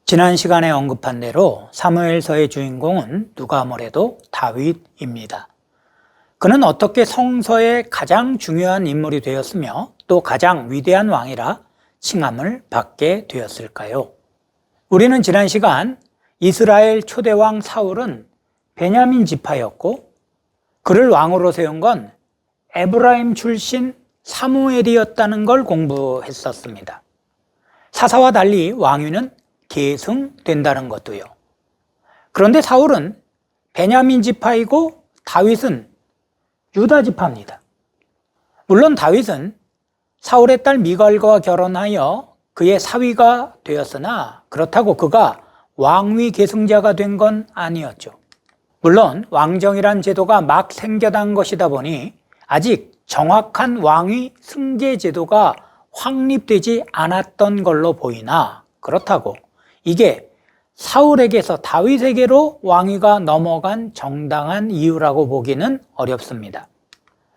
지난 시간에 언급한 대로 사무엘서의 주인공은 누가 뭐래도 다윗입니다. 그는 어떻게 성서의 가장 중요한 인물이 되었으며 또 가장 위대한 왕이라 칭함을 받게 되었을까요? 우리는 지난 시간 이스라엘 초대왕 사울은 베냐민 지파였고 그를 왕으로 세운 건 에브라임 출신 사무엘이었다는 걸 공부했었습니다. 사사와 달리 왕위는 계승된다는 것도요. 그런데 사울은 베냐민 지파이고 다윗은 유다 지파입니다. 물론 다윗은 사울의 딸 미갈과 결혼하여 그의 사위가 되었으나 그렇다고 그가 왕위 계승자가 된 건 아니었죠. 물론 왕정이란 제도가 막 생겨난 것이다 보니 아직 정확한 왕위 승계 제도가 확립되지 않았던 걸로 보이나 그렇다고 이게 사울에게서 다윗에게로 왕위가 넘어간 정당한 이유라고 보기는 어렵습니다.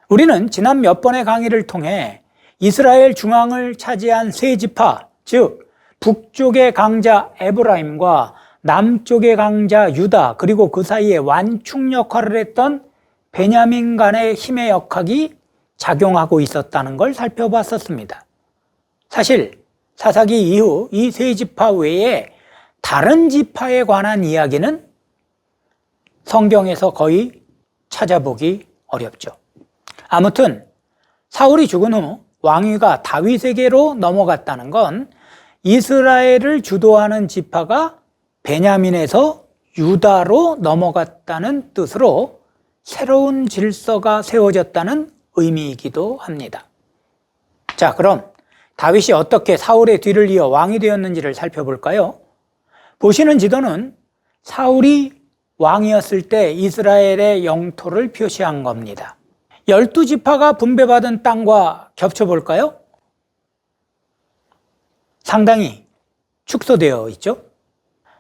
우리는 지난 몇 번의 강의를 통해 이스라엘 중앙을 차지한 세 지파, 즉 북쪽의 강자 에브라임과 남쪽의 강자 유다, 그리고 그 사이에 완충 역할을 했던 베냐민 간의 힘의 역학이 작용하고 있었다는 걸 살펴봤었습니다. 사실 사사기 이후 이 세 지파 외에 다른 지파에 관한 이야기는 성경에서 거의 찾아보기 어렵죠. 아무튼 사울이 죽은 후 왕위가 다윗에게로 넘어갔다는 건 이스라엘을 주도하는 지파가 베냐민에서 유다로 넘어갔다는 뜻으로 새로운 질서가 세워졌다는 의미이기도 합니다. 자, 그럼 다윗이 어떻게 사울의 뒤를 이어 왕이 되었는지를 살펴볼까요? 보시는 지도는 사울이 왕이었을 때 이스라엘의 영토를 표시한 겁니다. 12지파가 분배받은 땅과 겹쳐볼까요? 상당히 축소되어 있죠.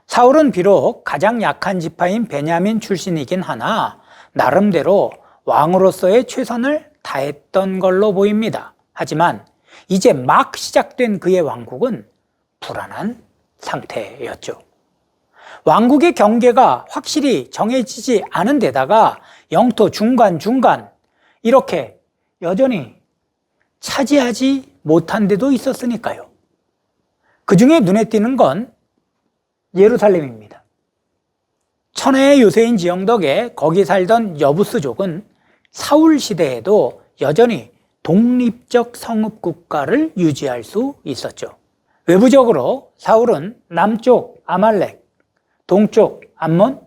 사울은 비록 가장 약한 지파인 베냐민 출신이긴 하나 나름대로 왕으로서의 최선을 다했던 걸로 보입니다. 하지만 이제 막 시작된 그의 왕국은 불안한 상태였죠. 왕국의 경계가 확실히 정해지지 않은 데다가 영토 중간 이렇게 여전히 차지하지 못한 데도 있었으니까요. 그 중에 눈에 띄는 건 예루살렘입니다. 천혜의 요새인 지형 덕에 거기 살던 여부스족은 사울 시대에도 여전히 독립적 성읍 국가를 유지할 수 있었죠. 외부적으로 사울은 남쪽 아말렉, 동쪽 암몬,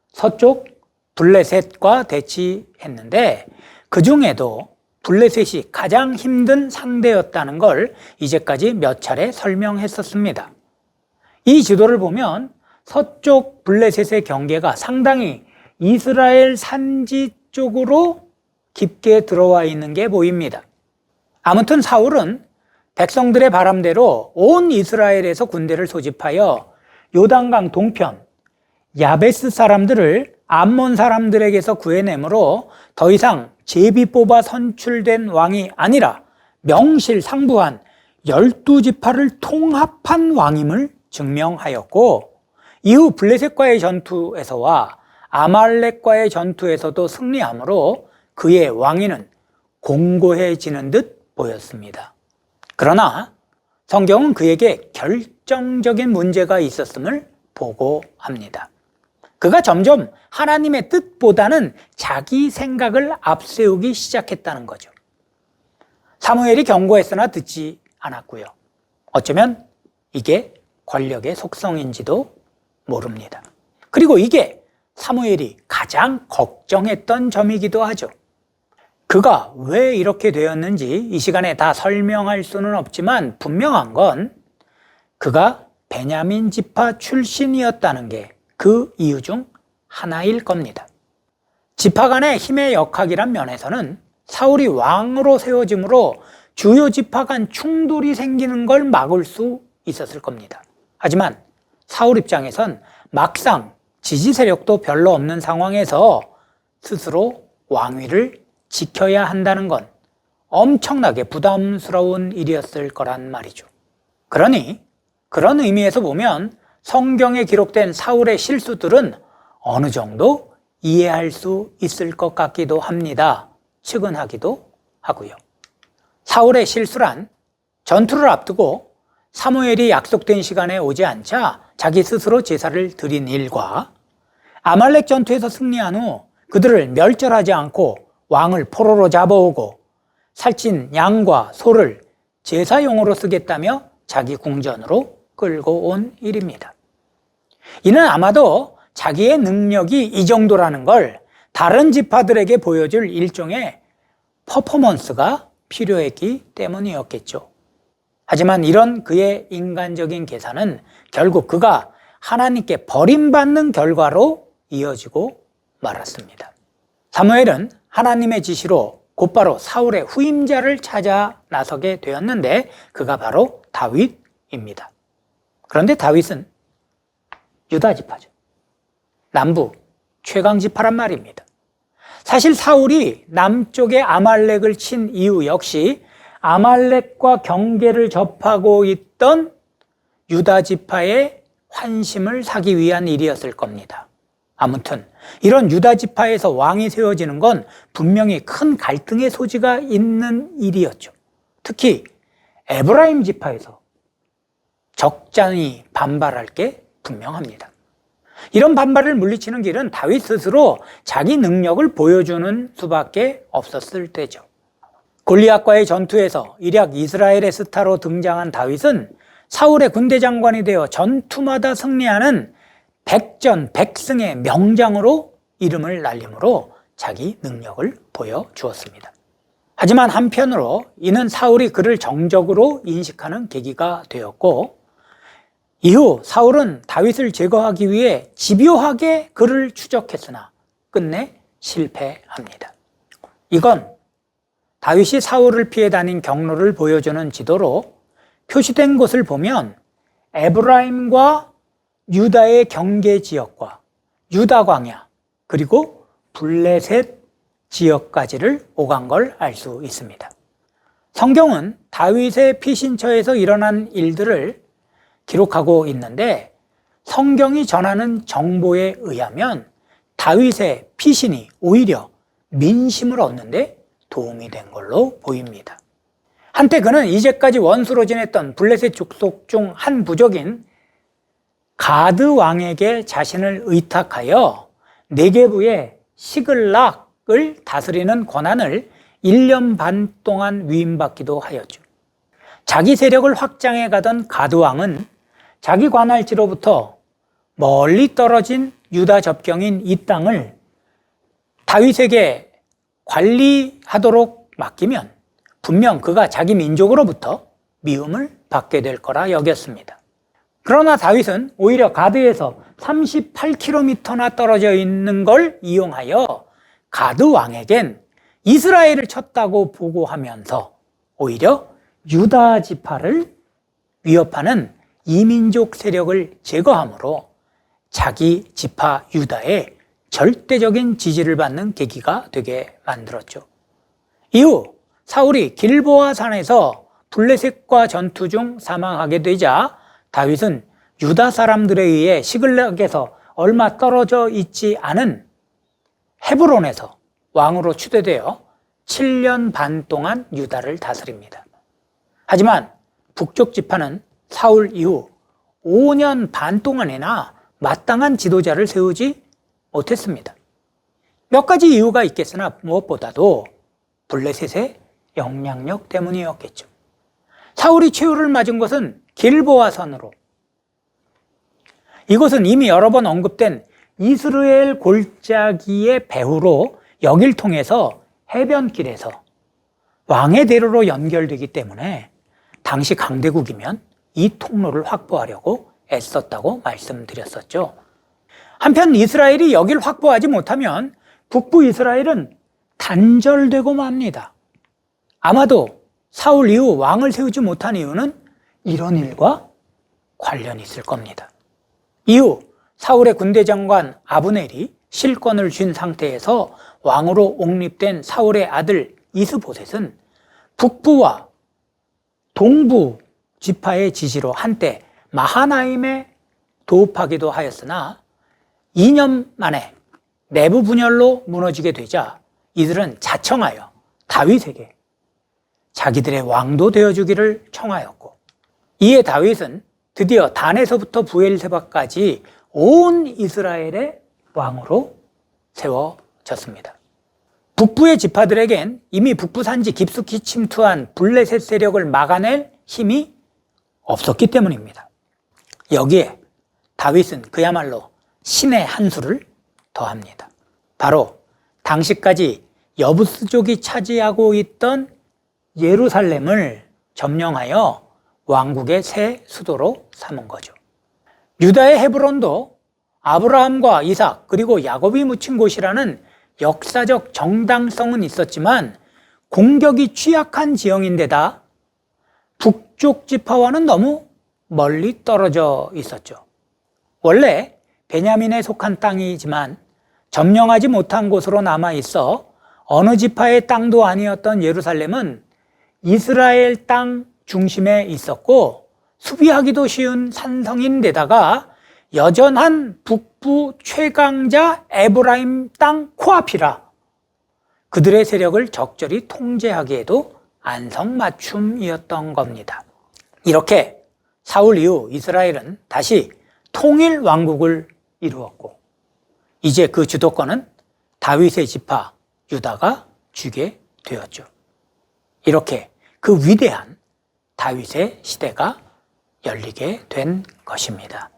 서쪽 블레셋과 대치했는데 그 중에도 블레셋이 가장 힘든 상대였다는 걸 이제까지 몇 차례 설명했었습니다. 이 지도를 보면 서쪽 블레셋의 경계가 상당히 이스라엘 산지 쪽으로 깊게 들어와 있는 게 보입니다. 아무튼 사울은 백성들의 바람대로 온 이스라엘에서 군대를 소집하여 요단강 동편 야베스 사람들을 암몬 사람들에게서 구해내므로 더 이상 제비 뽑아 선출된 왕이 아니라 명실상부한 12지파를 통합한 왕임을 증명하였고 이후 블레셋과의 전투에서와 아말렉과의 전투에서도 승리함으로 그의 왕위는 공고해지는 듯 보였습니다. 그러나 성경은 그에게 결정적인 문제가 있었음을 보고합니다. 그가 점점 하나님의 뜻보다는 자기 생각을 앞세우기 시작했다는 거죠. 사무엘이 경고했으나 듣지 않았고요. 어쩌면 이게 권력의 속성인지도 모릅니다. 그리고 이게 사무엘이 가장 걱정했던 점이기도 하죠. 그가 왜 이렇게 되었는지 이 시간에 다 설명할 수는 없지만 분명한 건 그가 베냐민 지파 출신이었다는 게 그 이유 중 하나일 겁니다. 지파 간의 힘의 역학이란 면에서는 사울이 왕으로 세워짐으로 주요 지파 간 충돌이 생기는 걸 막을 수 있었을 겁니다. 하지만 사울 입장에선 막상 지지 세력도 별로 없는 상황에서 스스로 왕위를 지켜야 한다는 건 엄청나게 부담스러운 일이었을 거란 말이죠. 그러니 그런 의미에서 보면 성경에 기록된 사울의 실수들은 어느 정도 이해할 수 있을 것 같기도 합니다. 측은하기도 하고요. 사울의 실수란 전투를 앞두고 사무엘이 약속된 시간에 오지 않자 자기 스스로 제사를 드린 일과 아말렉 전투에서 승리한 후 그들을 멸절하지 않고 왕을 포로로 잡아오고 살찐 양과 소를 제사용으로 쓰겠다며 자기 궁전으로 끌고 온 일입니다. 이는 아마도 자기의 능력이 이 정도라는 걸 다른 지파들에게 보여줄 일종의 퍼포먼스가 필요했기 때문이었겠죠. 하지만 이런 그의 인간적인 계산은 결국 그가 하나님께 버림받는 결과로 이어지고 말았습니다. 사무엘은 하나님의 지시로 곧바로 사울의 후임자를 찾아 나서게 되었는데 그가 바로 다윗입니다. 그런데 다윗은 유다 지파죠. 남부 최강 지파란 말입니다. 사실 사울이 남쪽에 아말렉을 친 이유 역시 아말렉과 경계를 접하고 있던 유다 지파의 환심을 사기 위한 일이었을 겁니다. 아무튼 이런 유다 지파에서 왕이 세워지는 건 분명히 큰 갈등의 소지가 있는 일이었죠. 특히 에브라임 지파에서 적잖이 반발할 게 분명합니다. 이런 반발을 물리치는 길은 다윗 스스로 자기 능력을 보여주는 수밖에 없었을 때죠. 골리앗과의 전투에서 일약 이스라엘의 스타로 등장한 다윗은 사울의 군대 장관이 되어 전투마다 승리하는 백전백승의 명장으로 이름을 날림으로 자기 능력을 보여주었습니다. 하지만 한편으로 이는 사울이 그를 정적으로 인식하는 계기가 되었고 이후 사울은 다윗을 제거하기 위해 집요하게 그를 추적했으나 끝내 실패합니다. 이건 다윗이 사울을 피해 다닌 경로를 보여주는 지도로 표시된 곳을 보면 에브라임과 유다의 경계 지역과 유다 광야 그리고 블레셋 지역까지를 오간 걸 알 수 있습니다. 성경은 다윗의 피신처에서 일어난 일들을 기록하고 있는데 성경이 전하는 정보에 의하면 다윗의 피신이 오히려 민심을 얻는데 도움이 된 걸로 보입니다. 한때 그는 이제까지 원수로 지냈던 블레셋 족속 중 한 부족인 가드 왕에게 자신을 의탁하여 네게부의 시글락을 다스리는 권한을 1년 반 동안 위임받기도 하였죠. 자기 세력을 확장해 가던 가드 왕은 자기 관할지로부터 멀리 떨어진 유다 접경인 이 땅을 다윗에게 관리하도록 맡기면 분명 그가 자기 민족으로부터 미움을 받게 될 거라 여겼습니다. 그러나 다윗은 오히려 가드에서 38km나 떨어져 있는 걸 이용하여 가드 왕에겐 이스라엘을 쳤다고 보고하면서 오히려 유다 지파를 위협하는 이민족 세력을 제거함으로 자기 지파 유다의 절대적인 지지를 받는 계기가 되게 만들었죠. 이후 사울이 길보아 산에서 블레셋과 전투 중 사망하게 되자 다윗은 유다 사람들에 의해 시글락에서 얼마 떨어져 있지 않은 헤브론에서 왕으로 추대되어 7년 반 동안 유다를 다스립니다. 하지만 북쪽 지파는 사울 이후 5년 반 동안이나 마땅한 지도자를 세우지 못했습니다. 몇 가지 이유가 있겠으나 무엇보다도 블레셋의 영향력 때문이었겠죠. 사울이 최후를 맞은 것은 길보아 산으로, 이곳은 이미 여러 번 언급된 이스라엘 골짜기의 배후로 여길 통해서 해변길에서 왕의 대로로 연결되기 때문에 당시 강대국이면 이 통로를 확보하려고 애썼다고 말씀드렸었죠. 한편 이스라엘이 여길 확보하지 못하면 북부 이스라엘은 단절되고 맙니다. 아마도 사울 이후 왕을 세우지 못한 이유는 이런 일과 관련이 있을 겁니다. 이후 사울의 군대 장관 아브넬이 실권을 쥔 상태에서 왕으로 옹립된 사울의 아들 이스보셋은 북부와 동부 지파의 지시로 한때 마하나임의 도읍하기도 하였으나 2년 만에 내부 분열로 무너지게 되자 이들은 자청하여 다윗에게 자기들의 왕도 되어주기를 청하였고, 이에 다윗은 드디어 단에서부터 브엘세바까지 온 이스라엘의 왕으로 세워졌습니다. 북부의 지파들에겐 이미 북부 산지 깊숙이 침투한 블레셋 세력을 막아낼 힘이 없었기 때문입니다. 여기에 다윗은 그야말로 신의 한 수를 더합니다. 바로 당시까지 여부스족이 차지하고 있던 예루살렘을 점령하여 왕국의 새 수도로 삼은 거죠. 유다의 헤브론도 아브라함과 이삭 그리고 야곱이 묻힌 곳이라는 역사적 정당성은 있었지만 공격이 취약한 지형인데다 북쪽 지파와는 너무 멀리 떨어져 있었죠. 원래 베냐민에 속한 땅이지만 점령하지 못한 곳으로 남아 있어 어느 지파의 땅도 아니었던 예루살렘은 이스라엘 땅 중심에 있었고 수비하기도 쉬운 산성인데다가 여전한 북부 최강자 에브라임 땅 코앞이라 그들의 세력을 적절히 통제하기에도 안성맞춤이었던 겁니다. 이렇게 사울 이후 이스라엘은 다시 통일 왕국을 이루었고 이제 그 주도권은 다윗의 지파 유다가 쥐게 되었죠. 이렇게 그 위대한 다윗의 시대가 열리게 된 것입니다.